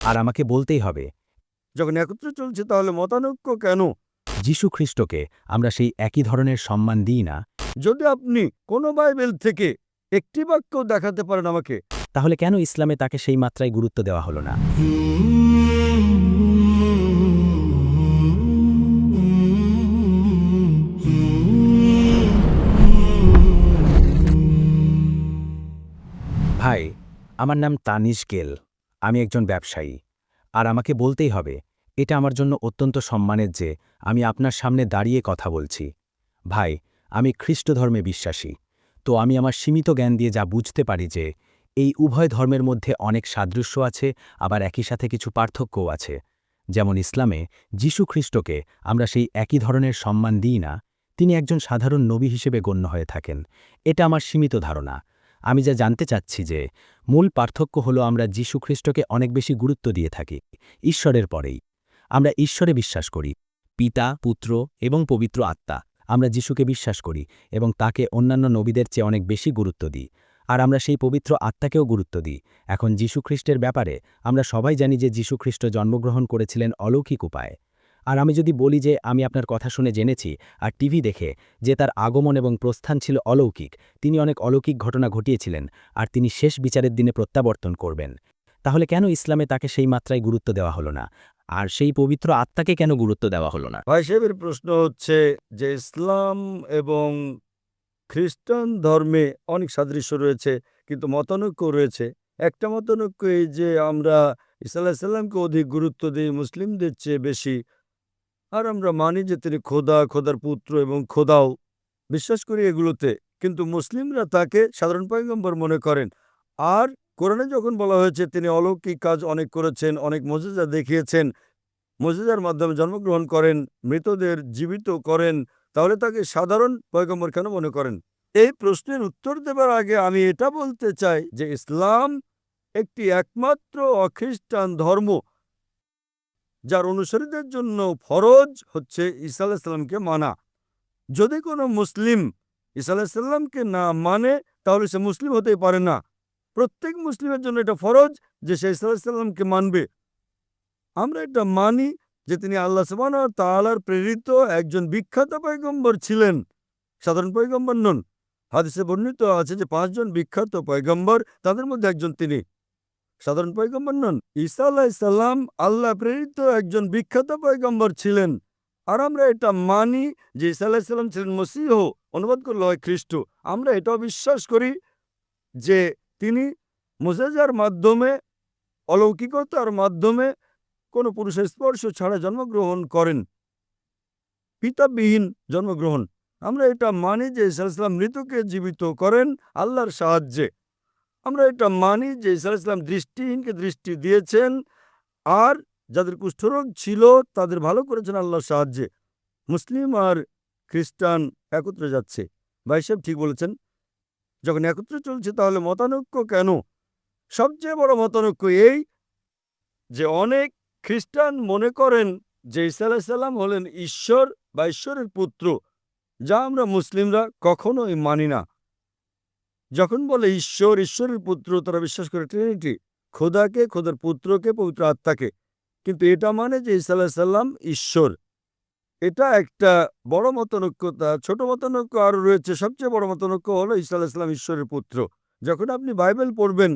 আর আমাকে বলতেই হবে, যখন একত্রে চলছে তাহলে মতানৈক্য কেন? যীশু খ্রিস্টকে আমরা সেই একই ধরনের সম্মান দিই না, যদি আপনি কোনো বাইবেল থেকে একটি বাক্য দেখাতে পারেন আমাকে, তাহলে কেন ইসলামে তাকে সেই মাত্রায় গুরুত্ব দেওয়া হলো না? ভাই, আমার নাম তানিশ গেল। আমি একজন ব্যবসায়ী। আর আমাকে বলতেই হবে, এটা আমার জন্য অত্যন্ত সম্মানের যে আমি আপনার সামনে দাঁড়িয়ে কথা বলছি। ভাই, আমি খ্রিস্ট ধর্মে বিশ্বাসী। তো আমি আমার সীমিত জ্ঞান দিয়ে যা বুঝতে পারি যে এই উভয় ধর্মের মধ্যে অনেক সাদৃশ্য আছে, আবার একই সাথে কিছু পার্থক্যও আছে। যেমন ইসলামে যীশু খ্রিস্টকে আমরা সেই একই ধরনের সম্মান দিই না, তিনি একজন সাধারণ নবী হিসেবে গণ্য হয়ে থাকেন। এটা আমার সীমিত ধারণা। আমি যা জানতে চাচ্ছি যে মূল পার্থক্য হলো আমরা যীশু খ্রিস্টকে অনেক বেশি গুরুত্ব দিয়ে থাকি ঈশ্বরের পরেই। আমরা ঈশ্বরে বিশ্বাস করি, পিতা, পুত্র এবং পবিত্র আত্মা। আমরা যিশুকে বিশ্বাস করি এবং তাকে অন্যান্য নবীদের চেয়ে অনেক বেশি গুরুত্ব দিই। আর আমরা সেই পবিত্র আত্মাকেও গুরুত্ব দিই। এখন যীশু খ্রিস্টের ব্যাপারে আমরা সবাই জানি যে যীশু খ্রিস্ট জন্মগ্রহণ করেছিলেন অলৌকিক উপায়ে। আর আমি যদি বলি যে আমি আপনার কথা শুনে জেনেছি আর টিভি দেখে যে তার আগমন এবং প্রস্থান ছিল অলৌকিক, তিনি অনেক অলৌকিক ঘটনা ঘটিয়েছিলেন আর তিনি শেষ বিচারের দিনে প্রত্যাবর্তন করবেন, তাহলে কেন ইসলামে তাকে সেই মাত্রায় গুরুত্ব দেওয়া হলো না? আর সেই পবিত্র আত্মাকে কেন গুরুত্ব দেওয়া হলো না? ভাই সাহেবের প্রশ্ন হচ্ছে যে ইসলাম এবং খ্রিস্টান ধর্মে অনেক সাদৃশ্য রয়েছে, কিন্তু মতানৈক্য রয়েছে। একটা মতানৈক্য এই যে আমরা ঈসা আলাইহিস সালামকে অধিক গুরুত্ব দিই মুসলিমদের চেয়ে বেশি। আর আমরা মানি যে তিনি খোদা, খোদার পুত্র এবং খোদাও বিশ্বাস করি এগুলোতে। কিন্তু মুসলিমরা তাকে সাধারণ পয়গম্বর মনে করেন। আর কোরআনে যখন বলা হয়েছে তিনি অলৌকিক কাজ অনেক করেছেন, অনেক মুজিজা দেখিয়েছেন, মুজিজার মাধ্যমে জন্মগ্রহণ করেন, মৃতদের জীবিত করেন, তাহলে তাকে সাধারণ পয়গম্বর কেন মনে করেন? এই প্রশ্নের উত্তর দেবার আগে আমি এটা বলতে চাই যে ইসলাম একটি একমাত্র অখ্রিস্টান ধর্ম যার অনুসারীদের জন্য ফরজ হচ্ছে ঈসা আলাইহিস সালামকে মানা। যদি কোনো মুসলিম ঈসা আলাইহিস সালামকে না মানে তাহলে সে মুসলিম হতেই পারে না। প্রত্যেক মুসলিমের জন্য এটা ফরজ যে সে ঈসা আলাইহিস সালামকে মানবে। আমরা এটা মানি যে তিনি আল্লাহ সুবহানাহু ওয়া তাআলার প্রেরিত একজন বিখ্যাত পয়গম্বর ছিলেন, সাধারণ পয়গম্বর নন। হাদিসে বর্ণিত আছে যে ৫ জন বিখ্যাত পয়গম্বর, তাদের মধ্যে একজন তিনি, সাধারণ পয়গম্বর নন। ঈসা আলাইহিস সালাম আল্লাহ প্রেরিত একজন বিখ্যাত পয়গম্বর ছিলেন। আর আমরা এটা মানি যে ঈসা আলাইহিস সালাম ছিলেন মসীহ, অনুবাদ করলে হয় খ্রিস্ট। আমরা এটাও বিশ্বাস করি যে তিনি মুজিজার মাধ্যমে, অলৌকিকতার মাধ্যমে কোনো পুরুষের স্পর্শ ছাড়া জন্মগ্রহণ করেন, পিতাবিহীন জন্মগ্রহণ। আমরা এটা মানি যে ঈসা আলাইহিস সালাম মৃতকে জীবিত করেন আল্লাহর সাহায্যে। আমরা এটা মানি যে ঈসা আলাইহিস সালাম দৃষ্টিহীনকে দৃষ্টি দিয়েছেন, আর যাদের কুষ্ঠরোগ ছিল তাদের ভালো করেছেন আল্লাহর সাহায্যে। মুসলিম আর খ্রিস্টান একত্রে যাচ্ছে। ভাই সাহেব ঠিক বলেছেন, যখন একত্রে চলছে তাহলে মতানৈক্য কেন? সবচেয়ে বড় মতানৈক্য এই যে অনেক খ্রিস্টান মনে করেন যে ঈসা আলাইহিস সালাম হলেন ঈশ্বর বা ঈশ্বরের পুত্র, যা আমরা মুসলিমরা কখনোই মানি না। যখন বলে ঈশ্বর, ঈশ্বরের পুত্র, তারা বিশ্বাস করে ট্রিনিটি, খোদাকে, খোদার পুত্রকে, পবিত্র আত্মাকে। কিন্তু এটা মানে যে ঈসা আলাইহিস সালাম ঈশ্বর। এটা একটা বড় মতানৈক্যতা। ছোট মতানৈক্য আরও রয়েছে। সবচেয়ে বড় মতানৈক্য হলো ঈসা আলাইহিস সালাম ঈশ্বরের পুত্র। যখন আপনি বাইবেল পড়বেন,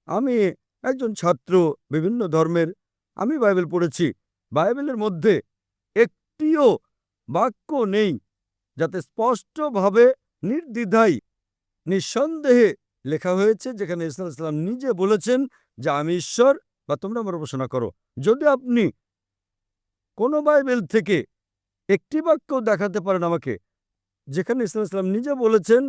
আমি একজন ছাত্র বিভিন্ন ধর্মের, আমি বাইবেল পড়েছি। বাইবেলের মধ্যে একটিও বাক্য নেই যাতে স্পষ্টভাবে নির্দ্বিধায় নিঃসন্দেহে লেখা হয়েছে যেখানে ঈসা আলাইহিস সালাম নিজে বলেছেন যে আমি ঈশ্বর বা তোমরা আমার উপাসনা করো। যদি আপনি কোনো বাইবেল থেকে একটি বাক্য দেখাতে পারেন আমাকে যেখানে ঈসা আলাইহিস সালাম নিজে বলেছেন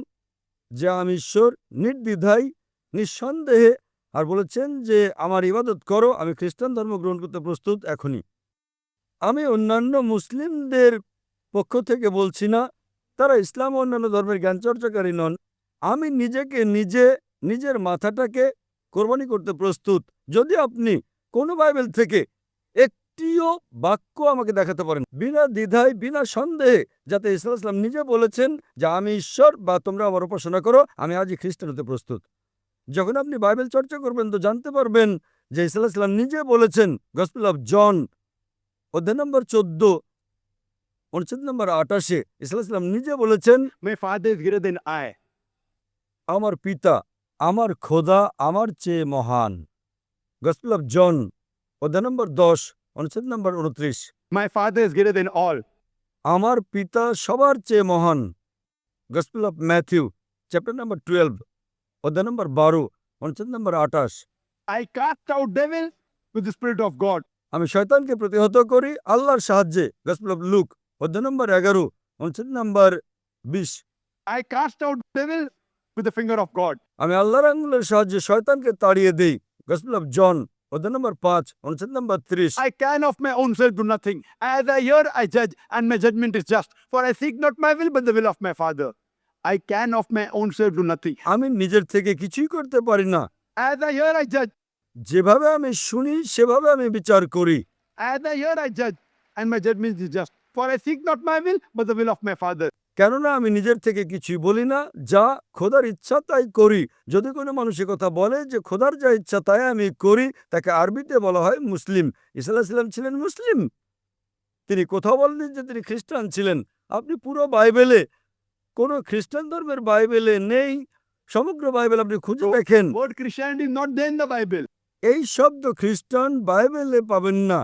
যে আমি ঈশ্বর, নির্দ্বিধায়, নিঃসন্দেহে, আর বলেছেন যে আমার ইবাদত করো, আমি খ্রিস্টান ধর্ম গ্রহণ করতে প্রস্তুত এখনই। আমি অন্যান্য মুসলিমদের পক্ষ থেকে বলছি না, তারা ইসলাম ও অন্যান্য ধর্মের জ্ঞানচর্চাকারী নন। আমি নিজেকে নিজের মাথাটাকে কোরবানি করতে প্রস্তুত যদি আপনি কোনো বাইবেল থেকে একটিও বাক্য আমাকে দেখাতে পারেন বিনা দ্বিধায়, বিনা সন্দেহে, যাতে ঈসা আলাইহিস সালাম নিজে বলেছেন যে আমি ঈশ্বর বা তোমরা আমার উপাসনা করো, আমি আজই খ্রিস্টান হতে প্রস্তুত। যখন আপনি বাইবেল চর্চা করবেন তো জানতে পারবেন যে ঈসা আলাইহিস সালাম নিজে বলেছেন, গসপেল অফ জন অধ্যায় নম্বর 14 অনুচ্ছেদ নম্বর 28, ঈসা আলাইহিস সালাম নিজে বলেছেন, My Father is greater than I. আমার পিতা, আমার খোদা আমার চেয়ে মহান। গসপেল অফ জন অধ্যায় নম্বর 10 অনুচ্ছেদ নম্বর 29, My Father is greater than all. আমার পিতা সবার চেয়ে মহান। গসপেল অফ ম্যাথিউ চ্যাপ্টার নম্বর 12 অধ্যায় নম্বর 12 অনুচ্ছেদ নম্বর 28, I cast out devils with the Spirit of God. আমি শয়তানকে প্রতিহত করি আল্লাহর সাহায্যে। গসপেল অফ লুক অধ্যায় নম্বর 11 অনুচ্ছেদ নম্বর 20, I cast out devils with the finger of God. আমি আল্লাহর আঙ্গুলের সাহায্যে শয়তানকে তাড়িয়ে দেই। গসপেল অফ জন অধ্যায় নম্বর 5 অনুচ্ছেদ নম্বর 30, I can of my own self do nothing. As I hear, I judge, and my judgment is just. For I seek not my will, but the will of my Father. I can of my own self do nothing. আমি নিজের থেকে কিছুই করতে পারি না। As I hear, I judge. যেভাবে আমি শুনি সেভাবে আমি বিচার করি। As I hear, I judge, and my judgment is just. For I seek not my will, but the will of my Father. কেননা আমি নিজের থেকে কিছুই বলি না, যা খোদার ইচ্ছা তাই করি। যদি কোনো মানুষ এ কথা বলে যে খোদার যা ইচ্ছা তাই আমি করি, তাকে আরবিতে বলা হয় মুসলিম। ঈসা আলাইহিস সালাম ছিলেন মুসলিম। তিনি কোথাও বলেননি যে তিনি খ্রিস্টান ছিলেন। আপনি পুরো বাইবেলে, কোনো খ্রিস্টান ধর্মের বাইবেলে নেই। সমগ্র বাইবেল আপনি খুঁজে দেখেন, Word Christianity is not there in the Bible. এই শব্দ খ্রিস্টান বাইবেলে পাবেন না।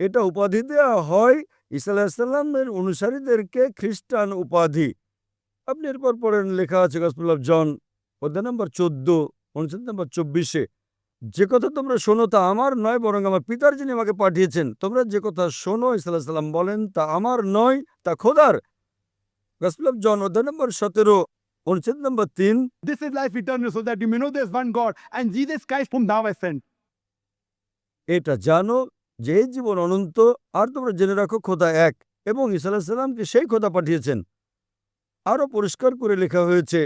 এটা উপাধি দেওয়া হয় ঈসা আলাইহিস সালামের অনুসারীদেরকে, খ্রিস্টান উপাধি। আপনি এরপর পড়েন, লেখা আছে গসপেল অফ জন অধ্যায় নম্বর 14 অনুচ্ছেদ নম্বর 24, যে কথা তোমরা শোনো তা আমার নয়, বরং আমার পিতার যিনি আমাকে পাঠিয়েছেন। তোমরা যে কথা শোনো, ঈসা আলাইহিস সালাম বলেন, তা আমার নয়, তা খোদার। গসপেল অফ জন অধ্যায় নম্বর 17 অনুচ্ছেদ নম্বর 3, This is life eternal, so that you may know there is one God, and Jesus Christ whom thou hast sent. এটা জানো যে এই জীবন অনন্ত, আর তোমরা জেনে রাখো খোদা এক, এবং ঈসা আলাইহিস সালামকে সেই খোদা পাঠিয়েছেন। আরো পরিষ্কার করে লেখা হয়েছে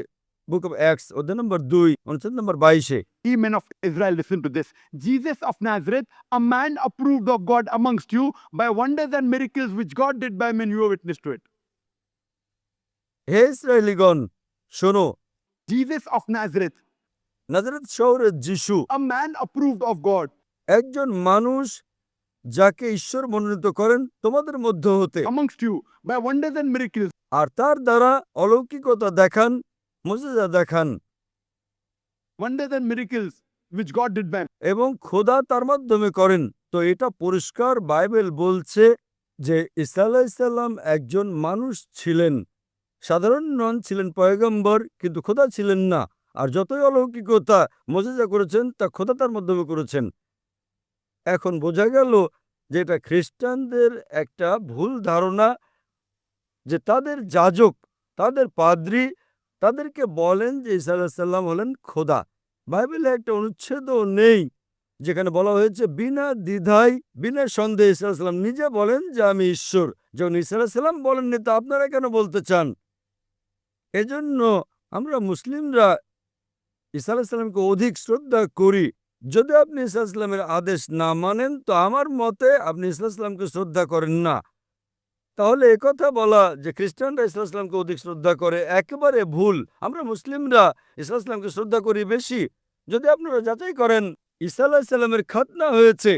বুক অফ অ্যাক্টস অধ্যায় নম্বর 2 অনুচ্ছেদ নম্বর 22, Ye men of Israel, listen to this. Jesus of Nazareth, a man approved of God amongst you by wonders and miracles which God did by men, you are witness to it. হে ইসরায়েলীগণ শোনো, Jesus of Nazareth, Nazareth শহরের যিশু, a man approved of God একজন মানুষ যাকে ঈশ্বর মনোনীত করেন তোমাদের মধ্য হতে, amongst you by wonders and miracles. আর তার দ্বারা অলৌকিকতা দেখান, মুজিজা দেখান, Wonders and miracles which God did by men. এবং খোদা তার মাধ্যমে করেন। তো এটা পরিষ্কার বাইবেল বলছে যে ঈসা আলাইহিস সালাম একজন মানুষ ছিলেন, সাধারণ নন, ছিলেন পয়গম্বর, কিন্তু খোদা ছিলেন না। আর যতই অলৌকিকতা মুজিজা করেছেন তা খোদা তার মাধ্যমে করেছেন। এখন বোঝা গেল যে এটা খ্রিস্টানদের একটা ভুল ধারণা যে তাদের যাজক, তাদের পাদ্রী তাদেরকে বলেন যে ঈসা আলাইহিস সালাম হলেন খোদা। বাইবেলে একটা অনুচ্ছেদও নেই যেখানে বলা হয়েছে বিনা দ্বিধায়, বিনা সন্দেহে ঈসা আলাইহিস সালাম নিজে বলেন যে আমি ঈশ্বর। যখন ঈসা আলাইহিস সালাম বলেননি, তা আপনারা কেন বলতে চান? এজন্য আমরা মুসলিমরা ঈসা আলাইহিস সালামকে অধিক শ্রদ্ধা করি। যদি আপনি ঈসা আলাইহিস সালামের আদেশ না মানেন, তো আমার মতে আপনি ঈসা আলাইহিস সালামকে শ্রদ্ধা করেন না। তাহলে একথা বলা যে খ্রিস্টানরা ঈসা আলাইহিস সালামকে অধিক শ্রদ্ধা করে, একেবারে ভুল। আমরা মুসলিমরা ঈসা আলাইহিস সালামকে শ্রদ্ধা করি বেশি। যদি আপনারা যাচাই করেন, ঈসা আলাইহিস সালামের খাতনা হয়েছে।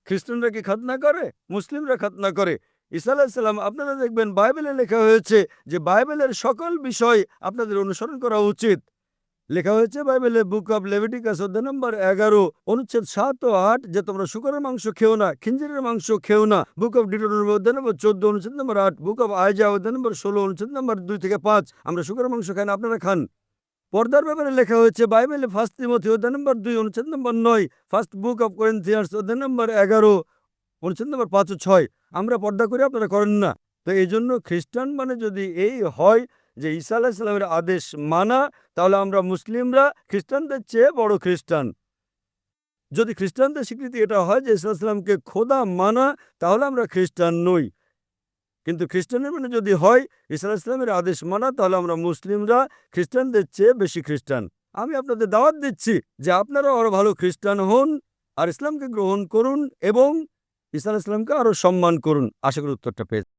খ্রিস্টানরা কি খাতনা করে? মুসলিমরা খাতনা করে। ঈসা আলাইহিস সালাম, আপনারা দেখবেন বাইবেলে লেখা হয়েছে যে বাইবেলের সকল বিষয় আপনাদের অনুসরণ করা উচিত। লেখা হয়েছে বাইবেলে বুক অব লেভিটিকাস অধ্যায় নম্বর 11 অনুচ্ছেদ 7 ও 8 যে তোমরা শূকরের মাংস খেও না, খিঞ্জিরের মাংস খেও না। বুক অব ডিউটেরোনমি অধ্যায় নম্বর 14 অনুচ্ছেদ নম্বর 8, বুক অব আইজায়া অধ্যায় নম্বর 16 অনুচ্ছেদ নম্বর 2 থেকে 5, আমরা শূকরের মাংস খাই না, আপনারা খান। পর্দার ব্যাপারে লেখা হয়েছে বাইবেলে ফার্স্ট তিমথি অধ্যায় নম্বর 2 অনুচ্ছেদ নম্বর 9, ফার্স্ট বুক অব করিন্থিয়ান্স অধ্যায় নম্বর 11 অনুচ্ছেদ নম্বর 5 ও 6, আমরা পর্দা করি, আপনারা করেন না। তো এই জন্য খ্রিস্টান মানে যদি এই হয় যে ঈসা আলাইহিস সালামের আদেশ মানা, তাহলে আমরা মুসলিমরা খ্রিস্টানদের চেয়ে বড় খ্রিস্টান। যদি খ্রিস্টানদের স্বীকৃতি এটা হয় যে ঈসা আলাইহিস সালামকে খোদা মানা, তাহলে আমরা খ্রিস্টান নই। কিন্তু খ্রিস্টানের মানে যদি হয় ঈসা আলাইহিস সালামের আদেশ মানা, তাহলে আমরা মুসলিমরা খ্রিস্টানদের চেয়ে বেশি খ্রিস্টান। আমি আপনাদের দাওয়াত দিচ্ছি যে আপনারা আরো ভালো খ্রিস্টান হন, আর ইসলামকে গ্রহণ করুন, এবং ঈসা আলাইহিস সালামকে আরো সম্মান করুন। আশা করি উত্তরটা পেয়েছেন।